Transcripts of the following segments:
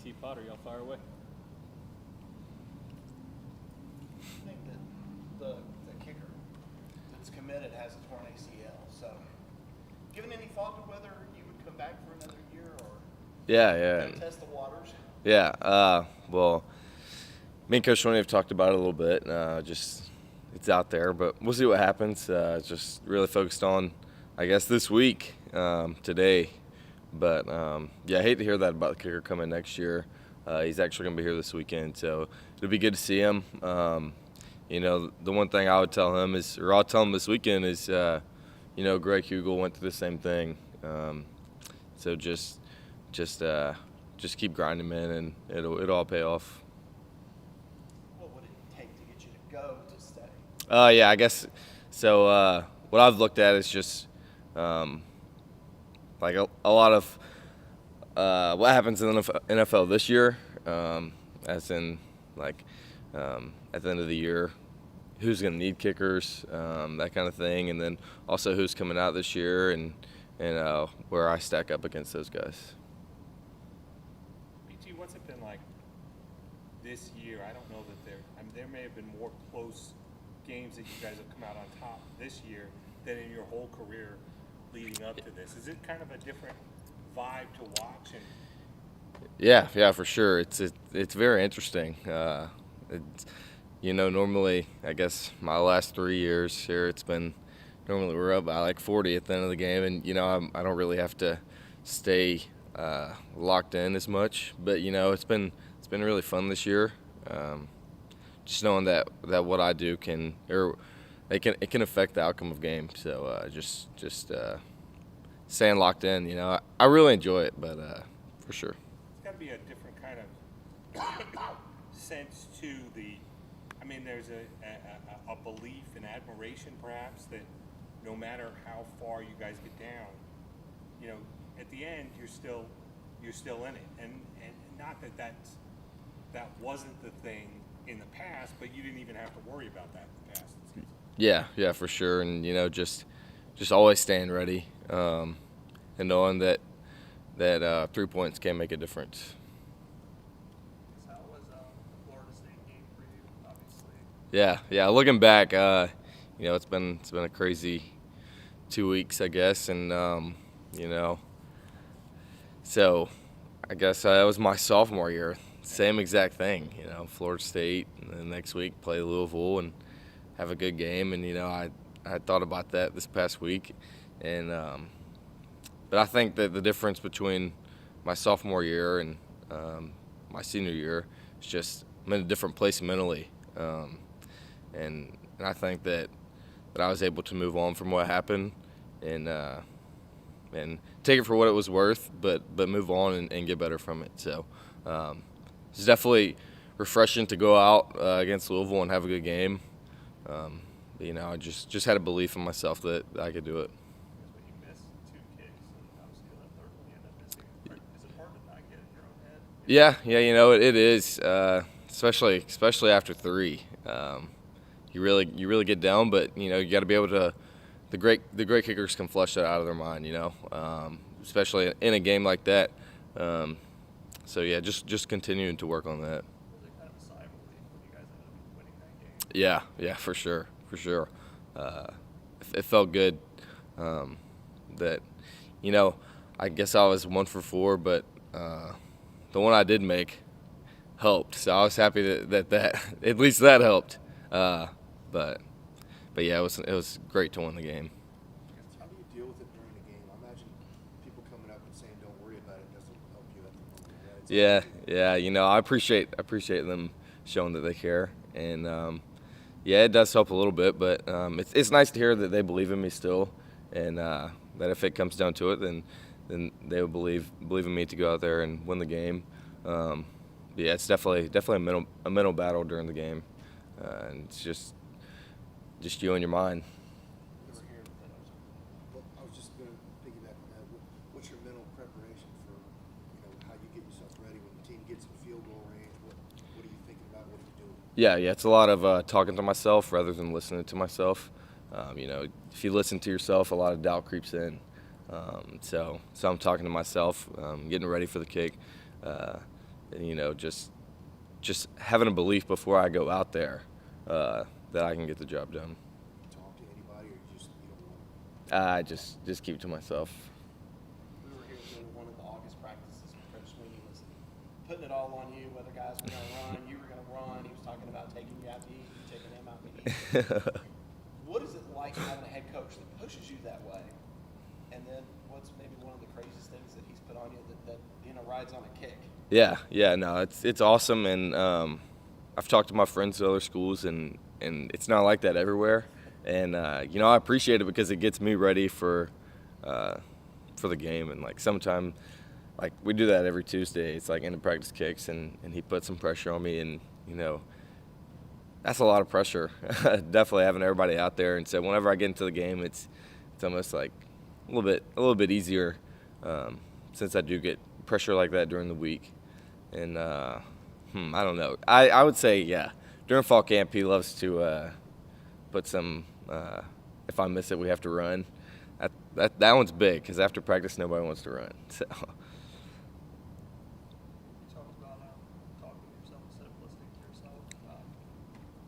BT Potter. Y'all fire away. I think that the kicker that's committed has a torn ACL. So, given any thought to whether you would come back for another year or Yeah. test the waters? Yeah. Well, me and Coach Tony have talked about it a little bit. Just it's out there, but we'll see what happens. Just really focused on, I guess, this week, today. But yeah, I hate to hear that about the kicker coming next year. He's actually going to be here this weekend, so it'll be good to see him. You know, the one thing I would tell him is, or I'll tell him this weekend is, you know, Greg Hugel went through the same thing. So just keep grinding, man, and it'll all pay off. What would it take to get you to go to stay? Yeah, I guess. So what I've looked at is just like a lot of what happens in the NFL this year, as in like at the end of the year, who's going to need kickers, that kind of thing, and then also who's coming out this year and where I stack up against those guys. BT, what's it been like this year? I don't know that there may have been more close games that you guys have come out on top this year than in your whole career leading up to this. Is it kind of a different vibe to watch? And Yeah, for sure. It's very interesting. You know, normally, I guess my last 3 years here, it's been normally we're up by like 40 at the end of the game, and you know I don't really have to stay locked in as much. But you know, it's been really fun this year. Just knowing that what I do can affect the outcome of game. So just staying locked in. You know, I really enjoy it, but for sure. it's got to be a different kind of sense to the. I mean, there's a belief and admiration, perhaps, that no matter how far you guys get down, you know, at the end you're still in it, and not that wasn't the thing in the past, but you didn't even have to worry about that in the past. Yeah, for sure, and you know, just always staying ready, and knowing that 3 points can make a difference. How was the Florida State game for you, obviously? Yeah. Looking back, you know, it's been a crazy 2 weeks, I guess, and you know, so I guess it was my sophomore year. Same exact thing, you know, Florida State, and then next week play Louisville and have a good game. And you know, I thought about that this past week, and but I think that the difference between my sophomore year and my senior year is just I'm in a different place mentally, and I think that I was able to move on from what happened and take it for what it was worth, but move on and get better from it. So it's definitely refreshing to go out against Louisville and have a good game. You know, I just had a belief in myself that I could do it. But you missed 2 kicks, and obviously that third one you ended up missing. Is it hard to not get in your own head? Yeah, you know it is, especially after 3. You really get down, but you know you got to be able to. The great kickers can flush that out of their mind, you know, especially in a game like that. So yeah, just continuing to work on that. Was it kind of a sigh of relief when you guys ended up winning that game? Yeah, for sure. It felt good that, you know, I guess I was 1 for 4, but the one I did make helped. So I was happy that at least that helped. But yeah, it was great to win the game. How do you deal with it during the game? I imagine people coming up and saying, "Don't worry about it," doesn't help you at the moment. Right? Yeah. You know, I appreciate them showing that they care, and yeah, it does help a little bit. But it's nice to hear that they believe in me still, and that if it comes down to it, then they will believe in me to go out there and win the game. Yeah, it's definitely a mental battle during the game, and it's just you and your mind. I was just going to piggyback on that. What's your mental preparation for, you know, how you get yourself ready when the team gets in field goal range? What are you thinking about? What are you doing? Yeah, it's a lot of talking to myself rather than listening to myself. You know, if you listen to yourself, a lot of doubt creeps in. So I'm talking to myself, getting ready for the kick, and, you know, just having a belief before I go out there that I can get the job done. Talk to anybody, or you don't want I just keep it to myself. We were here doing one of the August practices when Coach Sweeney was putting it all on you, whether guys were going to run, you were going to run. He was talking about taking you out to eat, you taking him out to eat. What is it like having a head coach that pushes you that way? And then what's maybe one of the craziest things that he's put on you that rides on a kick? Yeah, no, it's awesome, and I've talked to my friends at other schools, and it's not like that everywhere, and you know, I appreciate it because it gets me ready for the game, and like sometime, like we do that every Tuesday. It's like in the practice kicks, and he puts some pressure on me, and you know, that's a lot of pressure. Definitely having everybody out there, and so whenever I get into the game, it's almost like a little bit easier since I do get pressure like that during the week. And I don't know. I would say, yeah, during fall camp he loves to put some. If I miss it, we have to run. That one's big because after practice nobody wants to run. So. You talked about talking to yourself instead of listening to yourself.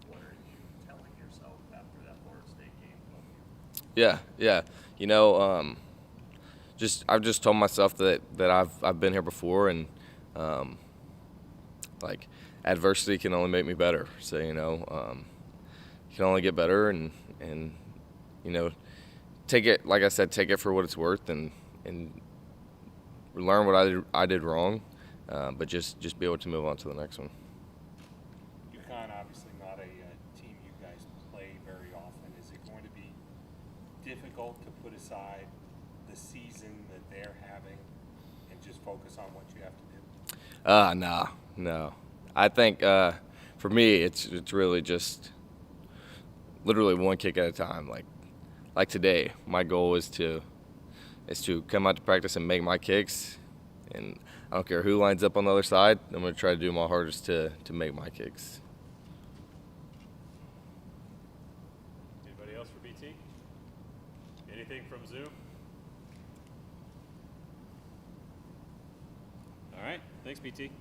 What are you telling yourself after that Florida State game? Yeah. You know, I've just told myself that I've been here before, and like adversity can only make me better. So you know, you can only get better, and you know, take it, like I said, take it for what it's worth, and learn what I did wrong, but just be able to move on to the next one. UConn obviously not a team you guys play very often. Is it going to be difficult to put aside the season that they're having and just focus on what you have to do? No. I think for me, it's really just literally one kick at a time. Like today, my goal is to come out to practice and make my kicks, and I don't care who lines up on the other side. I'm going to try to do my hardest to make my kicks. Anybody else for BT? Anything from Zoom? All right, thanks BT.